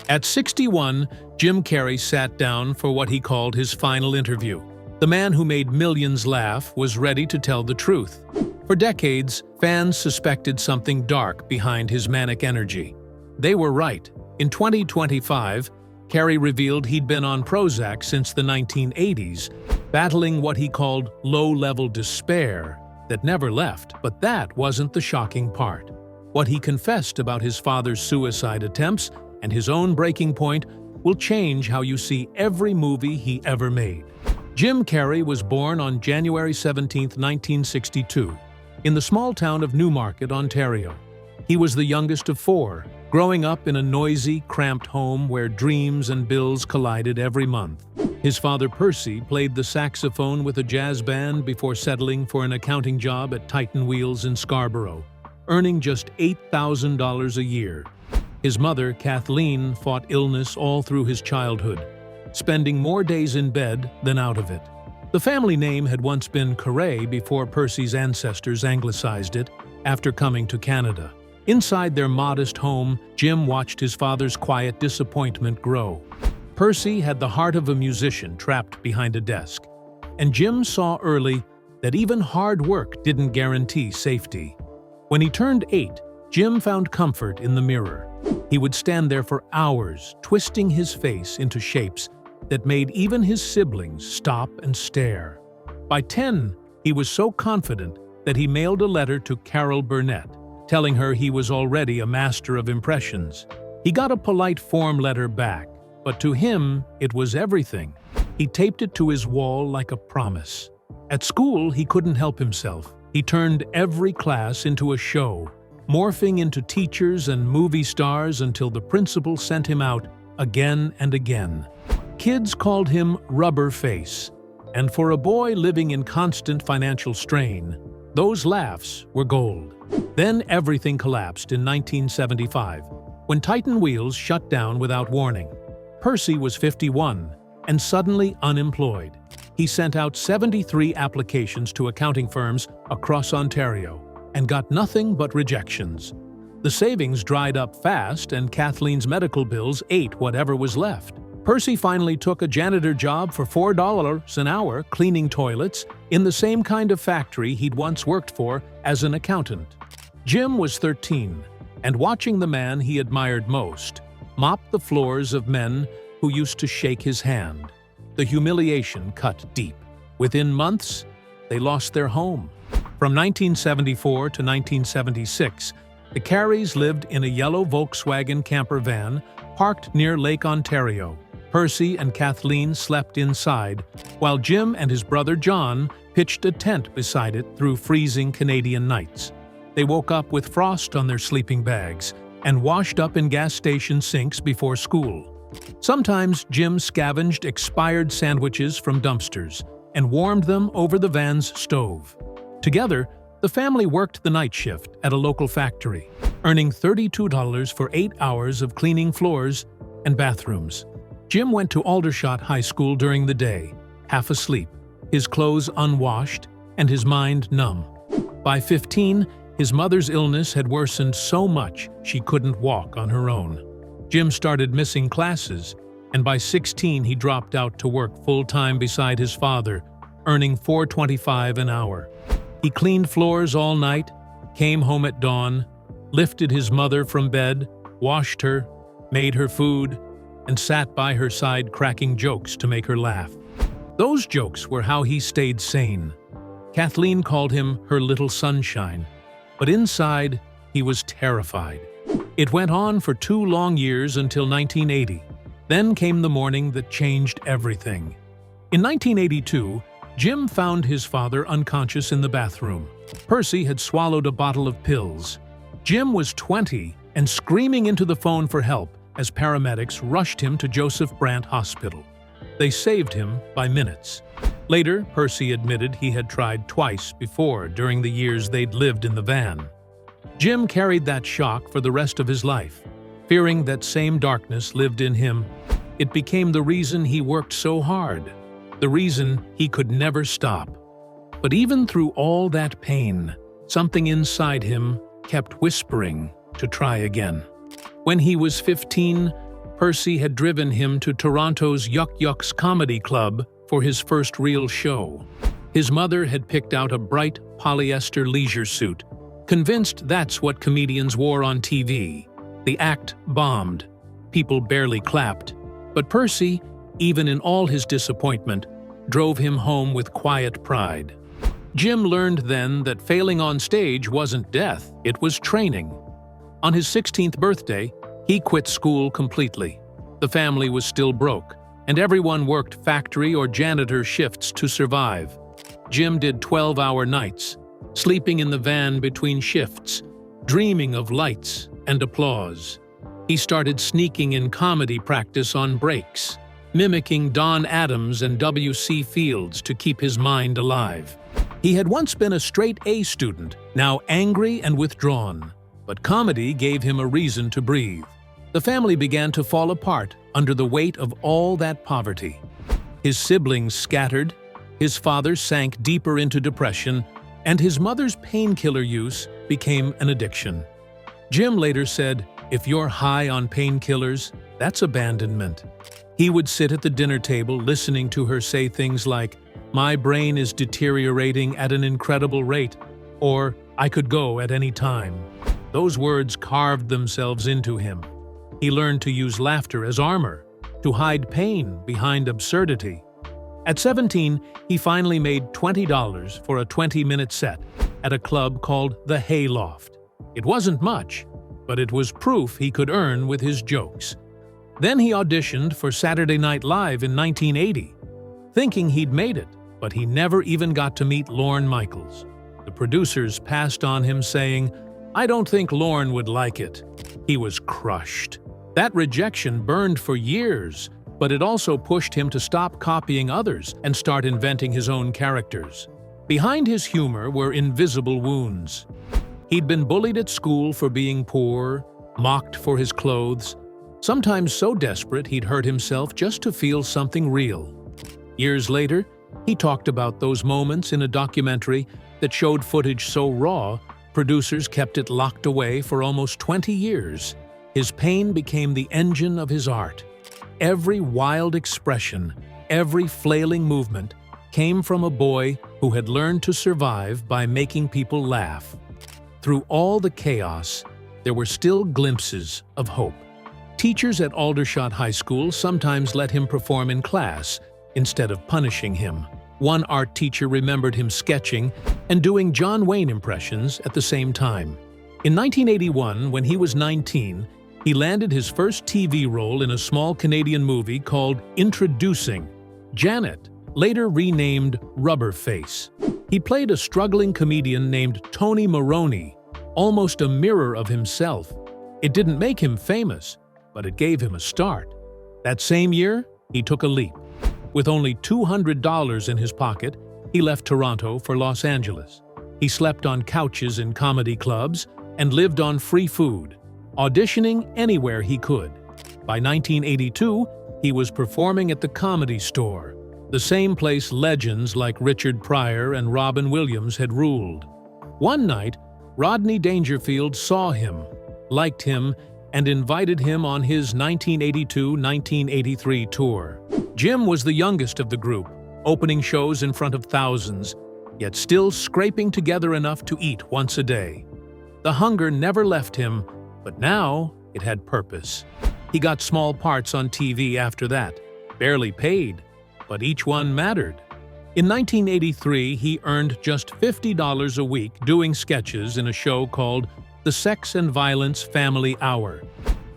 At 61, Jim Carrey sat down for what he called his final interview. The man who made millions laugh was ready to tell the truth. For decades, fans suspected something dark behind his manic energy. They were right. In 2025, Carrey revealed he'd been on Prozac since the 1980s, battling what he called low-level despair that never left. But that wasn't the shocking part. What he confessed about his father's suicide attempts and his own breaking point will change how you see every movie he ever made. Jim Carrey was born on January 17, 1962, in the small town of Newmarket, Ontario. He was the youngest of four, growing up in a noisy, cramped home where dreams and bills collided every month. His father, Percy, played the saxophone with a jazz band before settling for an accounting job at Titan Wheels in Scarborough, earning just $8,000 a year. His mother, Kathleen, fought illness all through his childhood, spending more days in bed than out of it. The family name had once been Carrey before Percy's ancestors anglicized it after coming to Canada. Inside their modest home, Jim watched his father's quiet disappointment grow. Percy had the heart of a musician trapped behind a desk, and Jim saw early that even hard work didn't guarantee safety. When he turned 8, Jim found comfort in the mirror. He would stand there for hours, twisting his face into shapes that made even his siblings stop and stare. By 10, he was so confident that he mailed a letter to Carol Burnett, telling her he was already a master of impressions. He got a polite form letter back, but to him, it was everything. He taped it to his wall like a promise. At school, he couldn't help himself. He turned every class into a show, morphing into teachers and movie stars until the principal sent him out again and again. Kids called him Rubber Face, and for a boy living in constant financial strain, those laughs were gold. Then everything collapsed in 1975, when Titan Wheels shut down without warning. Percy was 51 and suddenly unemployed. He sent out 73 applications to accounting firms across Ontario and got nothing but rejections. The savings dried up fast, and Kathleen's medical bills ate whatever was left. Percy finally took a janitor job for $4 an hour cleaning toilets in the same kind of factory he'd once worked for as an accountant. Jim was 13, and watching the man he admired most mop the floors of men who used to shake his hand. The humiliation cut deep. Within months, they lost their home. From 1974 to 1976, the Carreys lived in a yellow Volkswagen camper van parked near Lake Ontario. Percy and Kathleen slept inside, while Jim and his brother John pitched a tent beside it through freezing Canadian nights. They woke up with frost on their sleeping bags and washed up in gas station sinks before school. Sometimes Jim scavenged expired sandwiches from dumpsters and warmed them over the van's stove. Together, the family worked the night shift at a local factory, earning $32 for 8 hours of cleaning floors and bathrooms. Jim went to Aldershot High School during the day, half asleep, his clothes unwashed, and his mind numb. By 15, his mother's illness had worsened so much she couldn't walk on her own. Jim started missing classes, and by 16 he dropped out to work full-time beside his father, earning $4.25 an hour. He cleaned floors all night, came home at dawn, lifted his mother from bed, washed her, made her food, and sat by her side cracking jokes to make her laugh. Those jokes were how he stayed sane. Kathleen called him her little sunshine, but inside he was terrified. It went on for 2 long years until 1980. Then came the morning that changed everything. In 1982, Jim found his father unconscious in the bathroom. Percy had swallowed a bottle of pills. Jim was 20 and screaming into the phone for help as paramedics rushed him to Joseph Brant Hospital. They saved him by minutes. Later, Percy admitted he had tried twice before during the years they'd lived in the van. Jim carried that shock for the rest of his life. Fearing that same darkness lived in him, it became the reason he worked so hard, the reason he could never stop. But even through all that pain, something inside him kept whispering to try again. When he was 15, Percy had driven him to Toronto's Yuck Yucks Comedy Club for his first real show. His mother had picked out a bright polyester leisure suit, convinced that's what comedians wore on TV. The act bombed. People barely clapped. But Percy, even in all his disappointment, drove him home with quiet pride. Jim learned then that failing on stage wasn't death, it was training. On his 16th birthday, he quit school completely. The family was still broke, and everyone worked factory or janitor shifts to survive. Jim did 12-hour nights, sleeping in the van between shifts, dreaming of lights and applause. He started sneaking in comedy practice on breaks, mimicking Don Adams and W.C. Fields to keep his mind alive. He had once been a straight-A student, now angry and withdrawn. But comedy gave him a reason to breathe. The family began to fall apart under the weight of all that poverty. His siblings scattered, his father sank deeper into depression, and his mother's painkiller use became an addiction. Jim later said, "If you're high on painkillers, that's abandonment." He would sit at the dinner table listening to her say things like, "My brain is deteriorating at an incredible rate," or "I could go at any time." Those words carved themselves into him. He learned to use laughter as armor, to hide pain behind absurdity. At 17, he finally made $20 for a 20-minute set at a club called the Hayloft. It wasn't much, but it was proof he could earn with his jokes. Then he auditioned for Saturday Night Live in 1980, thinking he'd made it, but he never even got to meet Lorne Michaels. The producers passed on him saying, "I don't think Lorne would like it." He was crushed. That rejection burned for years, but it also pushed him to stop copying others and start inventing his own characters. Behind his humor were invisible wounds. He'd been bullied at school for being poor, mocked for his clothes, sometimes so desperate he'd hurt himself just to feel something real. Years later, he talked about those moments in a documentary that showed footage so raw, producers kept it locked away for almost 20 years. His pain became the engine of his art. Every wild expression, every flailing movement came from a boy who had learned to survive by making people laugh. Through all the chaos, there were still glimpses of hope. Teachers at Aldershot High School sometimes let him perform in class instead of punishing him. One art teacher remembered him sketching and doing John Wayne impressions at the same time. In 1981, when he was 19, he landed his first TV role in a small Canadian movie called Introducing Janet, later renamed Rubberface. He played a struggling comedian named Tony Maroney, almost a mirror of himself. It didn't make him famous, but it gave him a start. That same year, he took a leap. With only $200 in his pocket, he left Toronto for Los Angeles. He slept on couches in comedy clubs and lived on free food, auditioning anywhere he could. By 1982, he was performing at the Comedy Store, the same place legends like Richard Pryor and Robin Williams had ruled. One night, Rodney Dangerfield saw him, liked him, and invited him on his 1982-1983 tour. Jim was the youngest of the group, opening shows in front of thousands, yet still scraping together enough to eat once a day. The hunger never left him, but now it had purpose. He got small parts on TV after that, barely paid, but each one mattered. In 1983, he earned just $50 a week doing sketches in a show called The Sex and Violence Family Hour.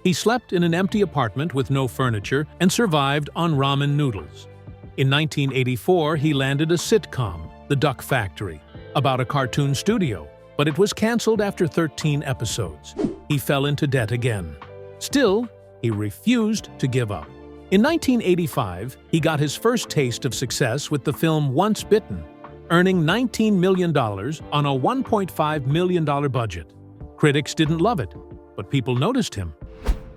He slept in an empty apartment with no furniture and survived on ramen noodles. In 1984, he landed a sitcom, The Duck Factory, about a cartoon studio, but it was canceled after 13 episodes. He fell into debt again. Still, he refused to give up. In 1985, he got his first taste of success with the film Once Bitten, earning $19 million on a $1.5 million budget. Critics didn't love it, but people noticed him.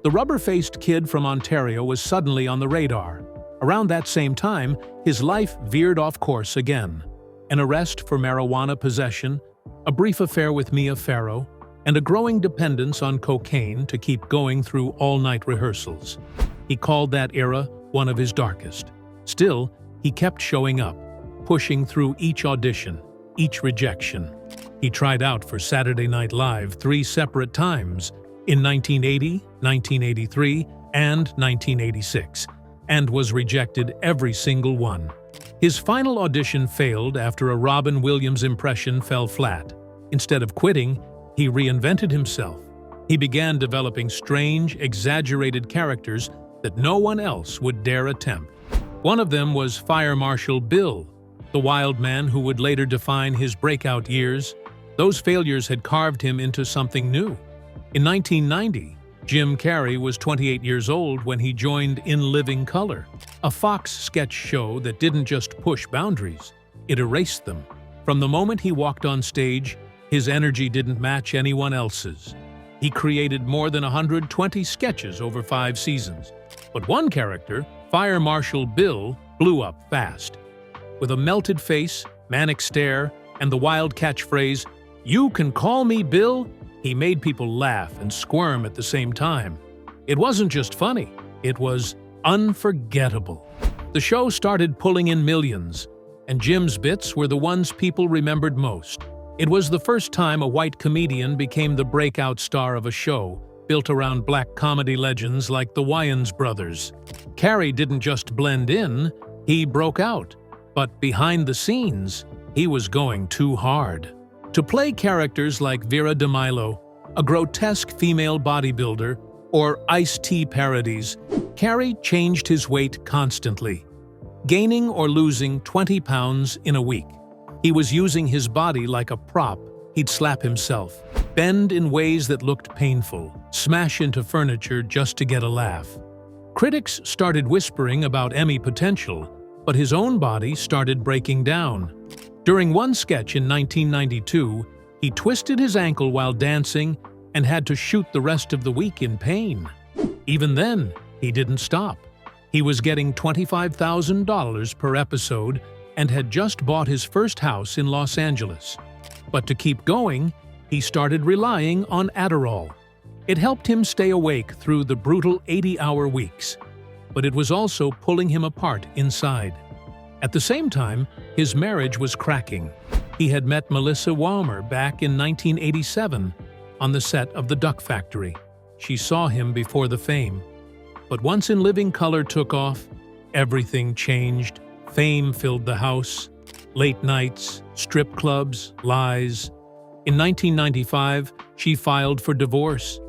The rubber-faced kid from Ontario was suddenly on the radar. Around that same time, his life veered off course again. An arrest for marijuana possession, a brief affair with Mia Farrow, and a growing dependence on cocaine to keep going through all-night rehearsals. He called that era one of his darkest. Still, he kept showing up, pushing through each audition, each rejection. He tried out for Saturday Night Live 3 separate times, in 1980, 1983, and 1986, and was rejected every single one. His final audition failed after a Robin Williams impression fell flat. Instead of quitting, he reinvented himself. He began developing strange, exaggerated characters that no one else would dare attempt. One of them was Fire Marshal Bill, the wild man who would later define his breakout years. Those failures had carved him into something new. In 1990, Jim Carrey was 28 years old when he joined In Living Color, a Fox sketch show that didn't just push boundaries, it erased them. From the moment he walked on stage, his energy didn't match anyone else's. He created more than 120 sketches over 5 seasons. But one character, Fire Marshal Bill, blew up fast. With a melted face, manic stare, and the wild catchphrase, "You can call me Bill," he made people laugh and squirm at the same time. It wasn't just funny, it was unforgettable. The show started pulling in millions, and Jim's bits were the ones people remembered most. It was the first time a white comedian became the breakout star of a show built around black comedy legends like the Wayans brothers. Carrey didn't just blend in, he broke out. But behind the scenes, he was going too hard. To play characters like Vera DeMilo, a grotesque female bodybuilder, or Ice-T parodies, Carrey changed his weight constantly, gaining or losing 20 pounds in a week. He was using his body like a prop. He'd slap himself, bend in ways that looked painful, smash into furniture just to get a laugh. Critics started whispering about Emmy potential, but his own body started breaking down. During one sketch in 1992, he twisted his ankle while dancing and had to shoot the rest of the week in pain. Even then, he didn't stop. He was getting $25,000 per episode and had just bought his first house in Los Angeles. But to keep going, he started relying on Adderall. It helped him stay awake through the brutal 80-hour weeks, but it was also pulling him apart inside. At the same time, his marriage was cracking. He had met Melissa Walmer back in 1987 on the set of The Duck Factory. She saw him before the fame. But once In Living Color took off, everything changed. Fame filled the house. Late nights, strip clubs, lies. In 1995, she filed for divorce.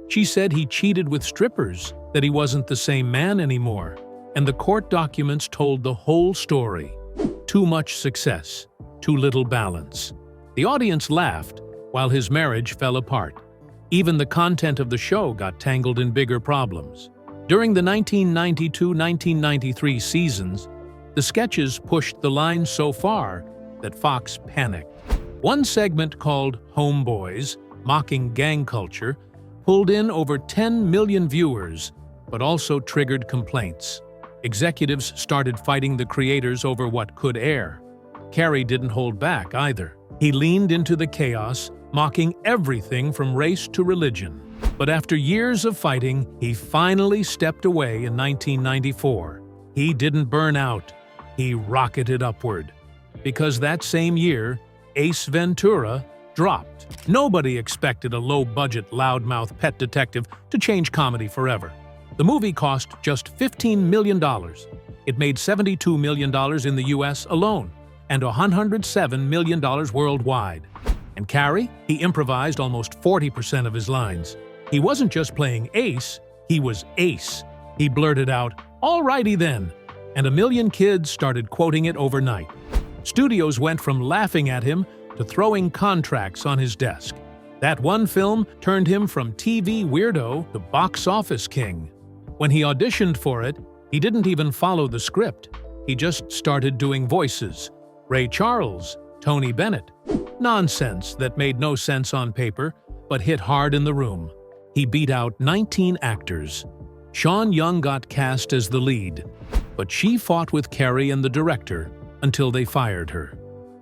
She said he cheated with strippers, that he wasn't the same man anymore, and the court documents told the whole story. Too much success, too little balance. The audience laughed, while his marriage fell apart. Even the content of the show got tangled in bigger problems. During the 1992-1993 seasons, the sketches pushed the line so far that Fox panicked. One segment called Homeboys, mocking gang culture, pulled in over 10 million viewers, but also triggered complaints. Executives started fighting the creators over what could air. Carrey didn't hold back either. He leaned into the chaos, mocking everything from race to religion. But after years of fighting, he finally stepped away in 1994. He didn't burn out. He rocketed upward. Because that same year, Ace Ventura dropped. Nobody expected a low-budget, loudmouth pet detective to change comedy forever. The movie cost just $15 million. It made $72 million in the US alone, and $107 million worldwide. And Carrey, he improvised almost 40% of his lines. He wasn't just playing Ace, he was Ace. He blurted out, "Alrighty then," and a million kids started quoting it overnight. Studios went from laughing at him to throwing contracts on his desk. That one film turned him from TV weirdo to box office king. When he auditioned for it, he didn't even follow the script. He just started doing voices. Ray Charles, Tony Bennett. Nonsense that made no sense on paper, but hit hard in the room. He beat out 19 actors. Sean Young got cast as the lead, but she fought with Carrey and the director until they fired her.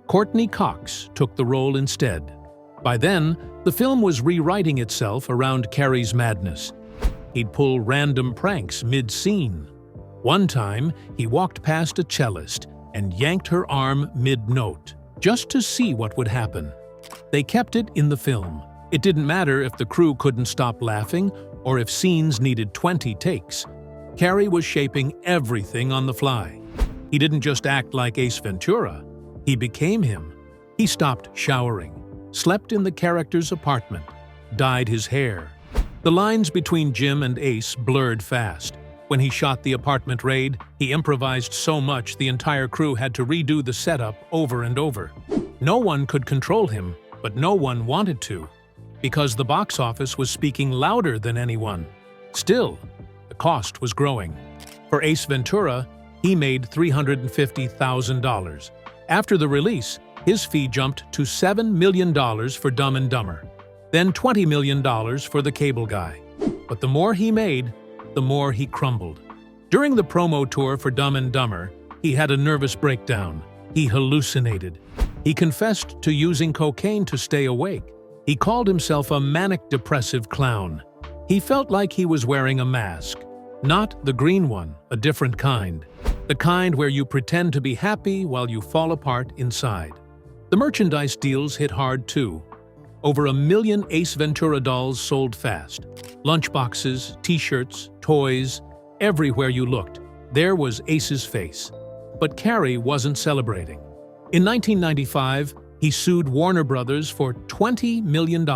Courtney Cox took the role instead. By then, the film was rewriting itself around Carrey's madness. He'd pull random pranks mid-scene. One time, he walked past a cellist and yanked her arm mid-note, just to see what would happen. They kept it in the film. It didn't matter if the crew couldn't stop laughing or if scenes needed 20 takes. Carrey was shaping everything on the fly. He didn't just act like Ace Ventura. He became him. He stopped showering, slept in the character's apartment, dyed his hair. The lines between Jim and Ace blurred fast. When he shot the apartment raid, he improvised so much the entire crew had to redo the setup over and over. No one could control him, but no one wanted to, because the box office was speaking louder than anyone. Still, the cost was growing. For Ace Ventura, he made $350,000. After the release, his fee jumped to $7 million for Dumb and Dumber, then $20 million for The Cable Guy. But the more he made, the more he crumbled. During the promo tour for Dumb and Dumber, he had a nervous breakdown. He hallucinated. He confessed to using cocaine to stay awake. He called himself a manic-depressive clown. He felt like he was wearing a mask. Not the green one, a different kind. The kind where you pretend to be happy while you fall apart inside. The merchandise deals hit hard too. Over 1 million Ace Ventura dolls sold fast. Lunchboxes, t-shirts, toys, everywhere you looked, there was Ace's face. But Carrey wasn't celebrating. In 1995, he sued Warner Brothers for $20 million,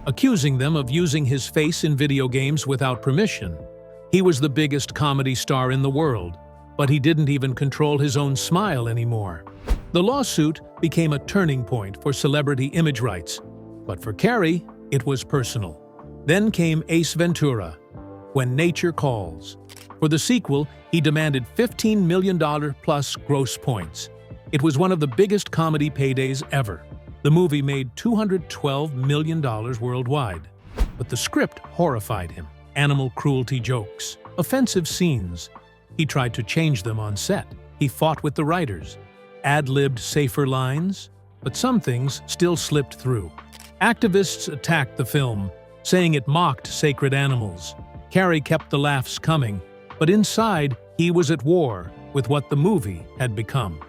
accusing them of using his face in video games without permission. He was the biggest comedy star in the world, but he didn't even control his own smile anymore. The lawsuit became a turning point for celebrity image rights, but for Carrey, it was personal. Then came Ace Ventura, When Nature Calls. For the sequel, he demanded $15 million plus gross points. It was one of the biggest comedy paydays ever. The movie made $212 million worldwide. But the script horrified him. Animal cruelty jokes, offensive scenes. He tried to change them on set. He fought with the writers, ad-libbed safer lines, but some things still slipped through. Activists attacked the film, saying it mocked sacred animals. Carrey kept the laughs coming, but inside, he was at war with what the movie had become.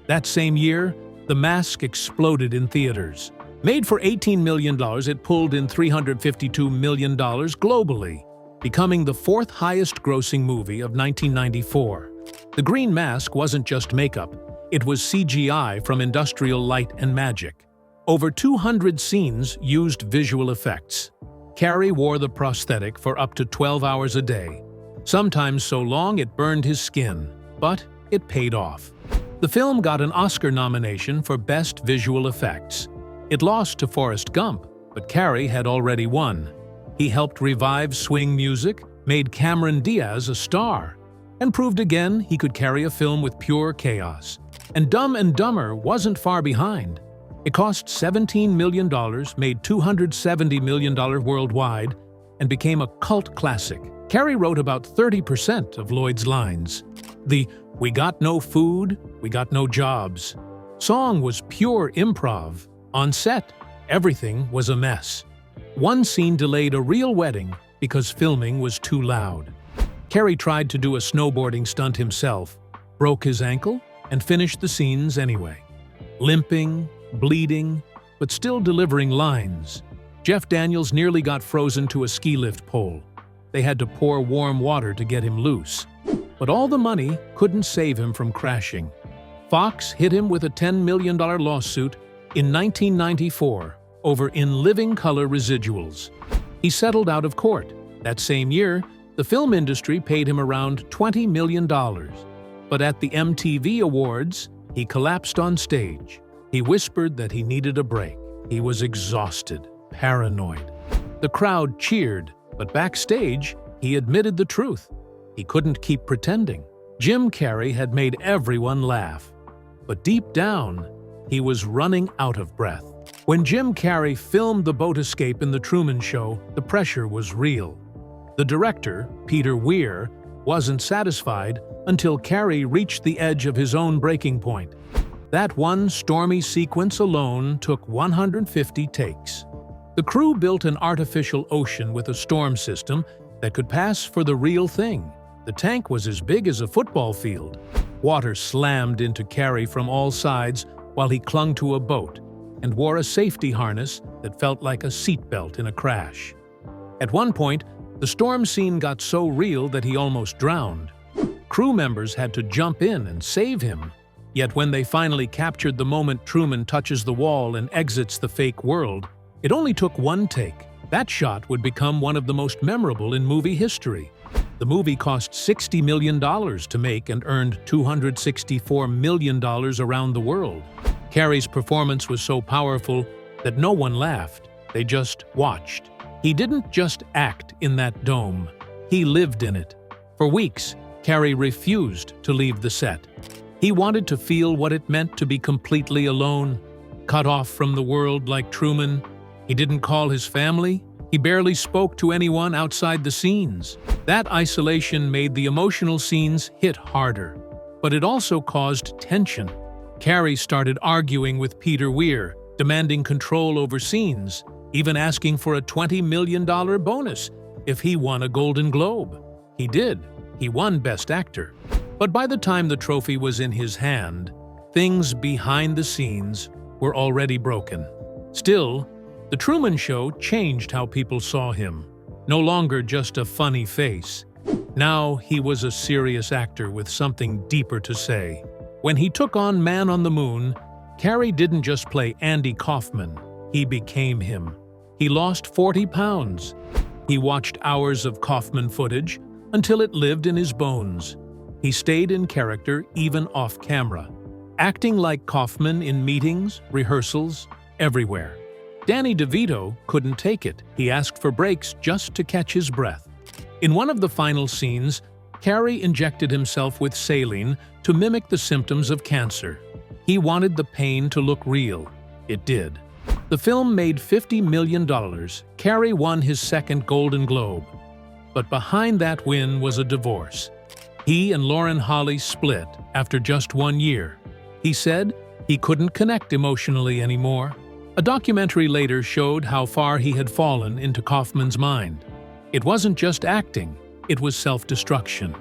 That same year, The Mask exploded in theaters. Made for $18 million, it pulled in $352 million globally, becoming the fourth highest-grossing movie of 1994. The green mask wasn't just makeup. It was CGI from Industrial Light and Magic. Over 200 scenes used visual effects. Carrey wore the prosthetic for up to 12 hours a day, sometimes so long it burned his skin, but it paid off. The film got an Oscar nomination for Best Visual Effects. It lost to Forrest Gump, but Carrey had already won. He helped revive swing music, made Cameron Diaz a star, and proved again he could carry a film with pure chaos. And Dumb and Dumber wasn't far behind. It cost $17 million, made $270 million worldwide, and became a cult classic. Carrey wrote about 30% of Lloyd's lines. The "We got no food, we got no jobs" song was pure improv. On set, everything was a mess. One scene delayed a real wedding because filming was too loud. Carrey tried to do a snowboarding stunt himself, broke his ankle, and finished the scenes anyway. Limping, bleeding, but still delivering lines. Jeff Daniels nearly got frozen to a ski lift pole. They had to pour warm water to get him loose. But all the money couldn't save him from crashing. Fox hit him with a $10 million lawsuit in 1994 over in living color residuals. He settled out of court. That same year, the film industry paid him around $20 million. But at the MTV Awards, he collapsed on stage. He whispered that he needed a break. He was exhausted, paranoid. The crowd cheered, but backstage, he admitted the truth. He couldn't keep pretending. Jim Carrey had made everyone laugh. But deep down, he was running out of breath. When Jim Carrey filmed the boat escape in The Truman Show, the pressure was real. The director, Peter Weir, wasn't satisfied until Carrey reached the edge of his own breaking point. That one stormy sequence alone took 150 takes. The crew built an artificial ocean with a storm system, that could pass for the real thing. The tank was as big as a football field. Water slammed into Carrey from all sides while he clung to a boat and wore a safety harness that felt like a seatbelt in a crash. At one point, the storm scene got so real that he almost drowned. Crew members had to jump in and save him. Yet when they finally captured the moment Truman touches the wall and exits the fake world, it only took one take. That shot would become one of the most memorable in movie history. The movie cost $60 million to make and earned $264 million around the world. Carrey's performance was so powerful that no one laughed, they just watched. He didn't just act in that dome, he lived in it. For weeks, Carrey refused to leave the set. He wanted to feel what it meant to be completely alone, cut off from the world like Truman. He didn't call his family. He barely spoke to anyone outside the scenes. That isolation made the emotional scenes hit harder, but it also caused tension. Carrey started arguing with Peter Weir, demanding control over scenes, even asking for a $20 million bonus if he won a Golden Globe. He did. He won Best Actor. But by the time the trophy was in his hand, things behind the scenes were already broken. Still, The Truman Show changed how people saw him. No longer just a funny face. Now he was a serious actor with something deeper to say. When he took on Man on the Moon, Carrey didn't just play Andy Kaufman, he became him. He lost 40 pounds. He watched hours of Kaufman footage until it lived in his bones. He stayed in character even off camera, acting like Kaufman in meetings, rehearsals, everywhere. Danny DeVito couldn't take it. He asked for breaks just to catch his breath. In one of the final scenes, Carrey injected himself with saline to mimic the symptoms of cancer. He wanted the pain to look real. It did. The film made $50 million. Carrey won his second Golden Globe. But behind that win was a divorce. He and Lauren Holly split after just 1 year. He said he couldn't connect emotionally anymore. A documentary later showed how far he had fallen into Kaufman's mind. It wasn't just acting, it was self-destruction.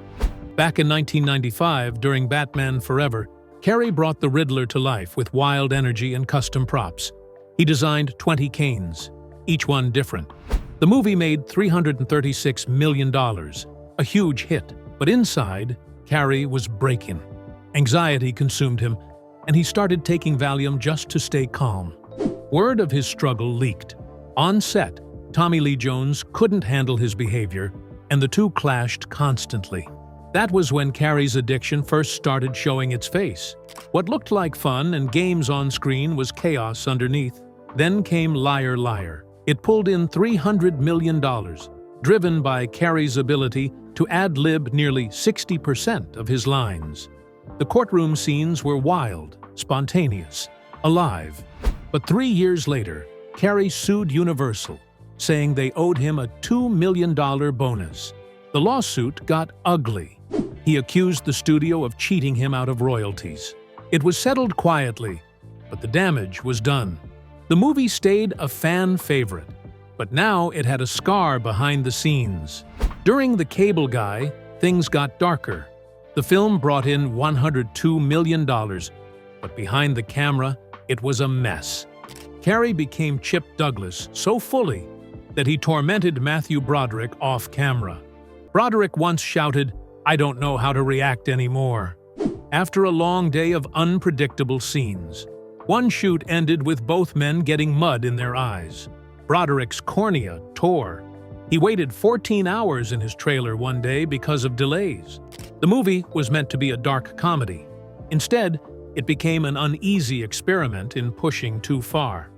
Back in 1995, during Batman Forever, Carrey brought the Riddler to life with wild energy and custom props. He designed 20 canes, each one different. The movie made $336 million, a huge hit. But inside, Carrey was breaking. Anxiety consumed him, and he started taking Valium just to stay calm. Word of his struggle leaked. On set, Tommy Lee Jones couldn't handle his behavior, and the two clashed constantly. That was when Carrey's addiction first started showing its face. What looked like fun and games on screen was chaos underneath. Then came Liar Liar. It pulled in $300 million, driven by Carrey's ability to ad-lib nearly 60% of his lines. The courtroom scenes were wild, spontaneous, alive. But 3 years later, Carrey sued Universal, saying they owed him a $2 million bonus. The lawsuit got ugly. He accused the studio of cheating him out of royalties. It was settled quietly, but the damage was done. The movie stayed a fan favorite, but now it had a scar behind the scenes. During The Cable Guy, things got darker. The film brought in $102 million, but behind the camera, it was a mess. Carrey became Chip Douglas so fully that he tormented Matthew Broderick off camera. Broderick once shouted, "I don't know how to react anymore." After a long day of unpredictable scenes, one shoot ended with both men getting mud in their eyes. Broderick's cornea tore. He waited 14 hours in his trailer one day because of delays. The movie was meant to be a dark comedy. Instead, it became an uneasy experiment in pushing too far.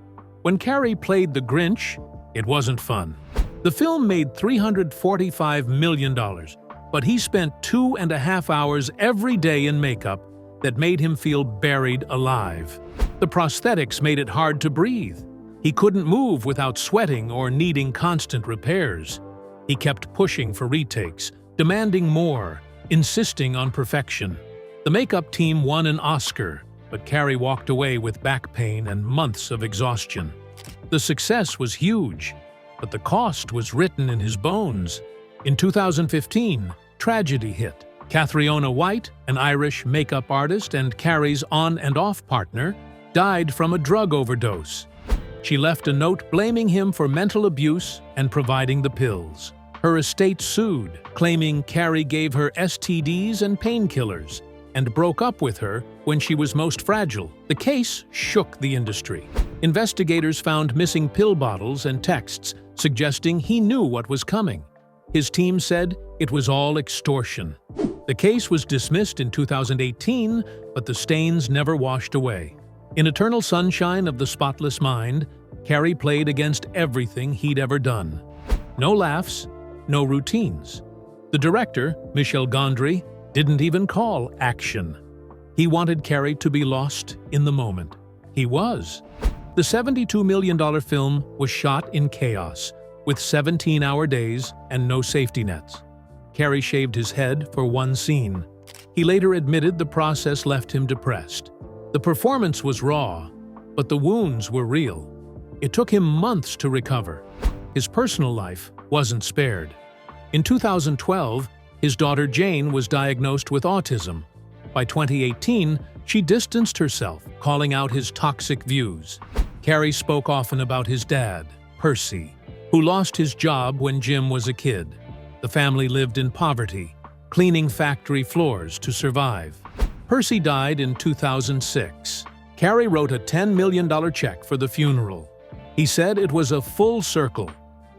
When Carrey played the Grinch, it wasn't fun. The film made $345 million, but he spent 2.5 hours every day in makeup that made him feel buried alive. The prosthetics made it hard to breathe. He couldn't move without sweating or needing constant repairs. He kept pushing for retakes, demanding more, insisting on perfection. The makeup team won an Oscar, but Carrey walked away with back pain and months of exhaustion. The success was huge, but the cost was written in his bones. In 2015, tragedy hit. Catriona White, an Irish makeup artist and Carrey's on and off partner, died from a drug overdose. She left a note blaming him for mental abuse and providing the pills. Her estate sued, claiming Carrey gave her STDs and painkillers and broke up with her when she was most fragile. The case shook the industry. Investigators found missing pill bottles and texts suggesting he knew what was coming. His team said it was all extortion. The case was dismissed in 2018, but the stains never washed away. In Eternal Sunshine of the Spotless Mind, Carrey played against everything he'd ever done. No laughs, no routines. The director, Michel Gondry, didn't even call action. He wanted Carrey to be lost in the moment. He was. The $72 million film was shot in chaos, with 17-hour days and no safety nets. Carrey shaved his head for one scene. He later admitted the process left him depressed. The performance was raw, but the wounds were real. It took him months to recover. His personal life wasn't spared. In 2012, his daughter Jane was diagnosed with autism. By 2018, she distanced herself, calling out his toxic views. Carrey spoke often about his dad, Percy, who lost his job when Jim was a kid. The family lived in poverty, cleaning factory floors to survive. Percy died in 2006. Carrey wrote a $10 million check for the funeral. He said it was a full circle,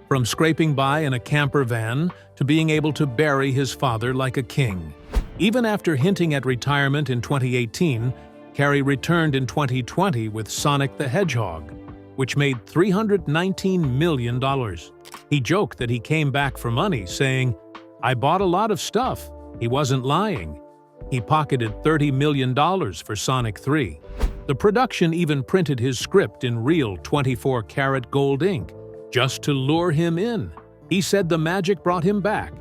from scraping by in a camper van to being able to bury his father like a king. Even after hinting at retirement in 2018, Carrey returned in 2020 with Sonic the Hedgehog, which made $319 million. He joked that he came back for money, saying, "I bought a lot of stuff." He wasn't lying. He pocketed $30 million for Sonic 3. The production even printed his script in real 24-karat gold ink, just to lure him in. He said the magic brought him back.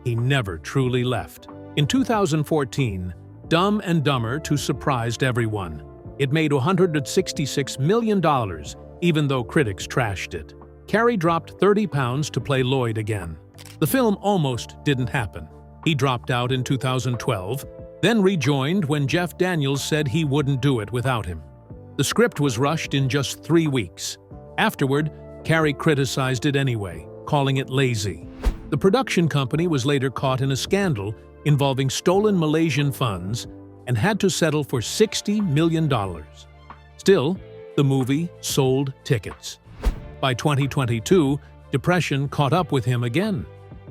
He never truly left. In 2014, Dumb and Dumber 2 surprised everyone. It made $166 million, even though critics trashed it. Carrey dropped 30 pounds to play Lloyd again. The film almost didn't happen. He dropped out in 2012, then rejoined when Jeff Daniels said he wouldn't do it without him. The script was rushed in just 3 weeks. Afterward, Carrey criticized it anyway, calling it lazy. The production company was later caught in a scandal involving stolen Malaysian funds and had to settle for $60 million. Still, the movie sold tickets. By 2022, depression caught up with him again.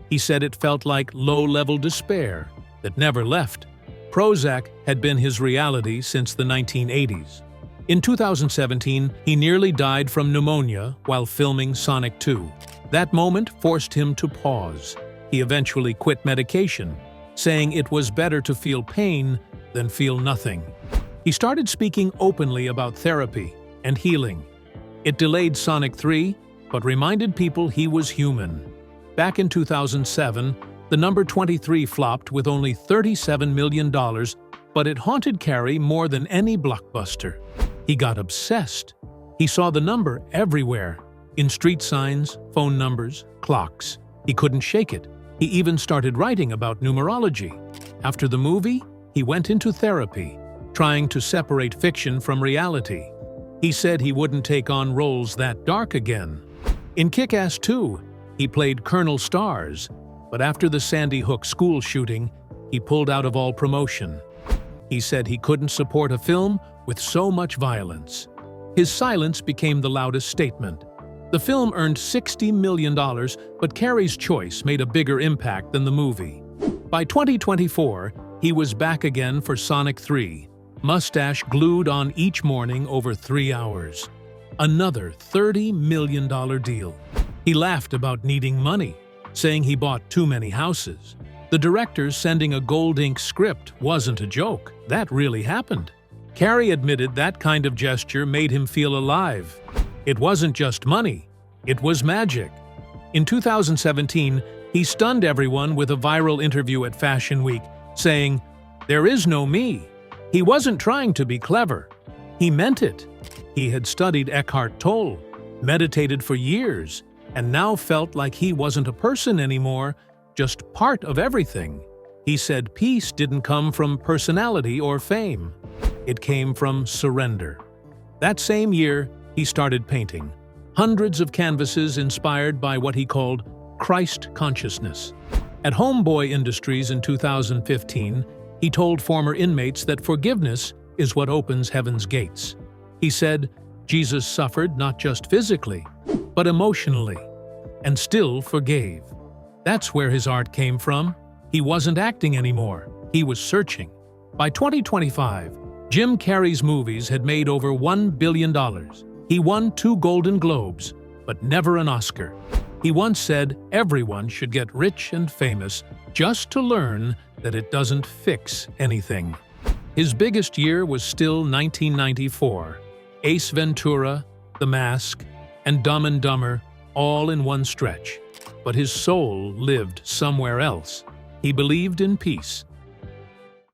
He said it felt like low-level despair that never left. Prozac had been his reality since the 1980s. In 2017, he nearly died from pneumonia while filming Sonic 2. That moment forced him to pause. He eventually quit medication, saying it was better to feel pain than feel nothing. He started speaking openly about therapy and healing. It delayed Sonic 3, but reminded people he was human. Back in 2007, the number 23 flopped with only $37 million, but it haunted Carrey more than any blockbuster. He got obsessed. He saw the number everywhere, in street signs, phone numbers, clocks. He couldn't shake it. He even started writing about numerology. After the movie, he went into therapy, trying to separate fiction from reality. He said he wouldn't take on roles that dark again. In Kick-Ass 2, he played Colonel Stars, but after the Sandy Hook school shooting, he pulled out of all promotion. He said he couldn't support a film with so much violence. His silence became the loudest statement. The film earned $60 million, but Carrey's choice made a bigger impact than the movie. By 2024, he was back again for Sonic 3, mustache glued on each morning over 3 hours. Another $30 million deal. He laughed about needing money, saying he bought too many houses. The director sending a gold ink script wasn't a joke. That really happened. Carrey admitted that kind of gesture made him feel alive. It wasn't just money, it was magic. In 2017, he stunned everyone with a viral interview at Fashion Week, saying, "There is no me." He wasn't trying to be clever. He meant it. He had studied Eckhart Tolle, meditated for years, and now felt like he wasn't a person anymore, just part of everything. He said peace didn't come from personality or fame. It came from surrender. That same year, he started painting. Hundreds of canvases inspired by what he called Christ consciousness. At Homeboy Industries in 2015, he told former inmates that forgiveness is what opens heaven's gates. He said, Jesus suffered not just physically, but emotionally, and still forgave. That's where his art came from. He wasn't acting anymore. He was searching. By 2025, Jim Carrey's movies had made over $1 billion. He won 2 Golden Globes, but never an Oscar. He once said everyone should get rich and famous just to learn that it doesn't fix anything. His biggest year was still 1994. Ace Ventura, The Mask, and Dumb and Dumber all in one stretch. But his soul lived somewhere else. He believed in peace,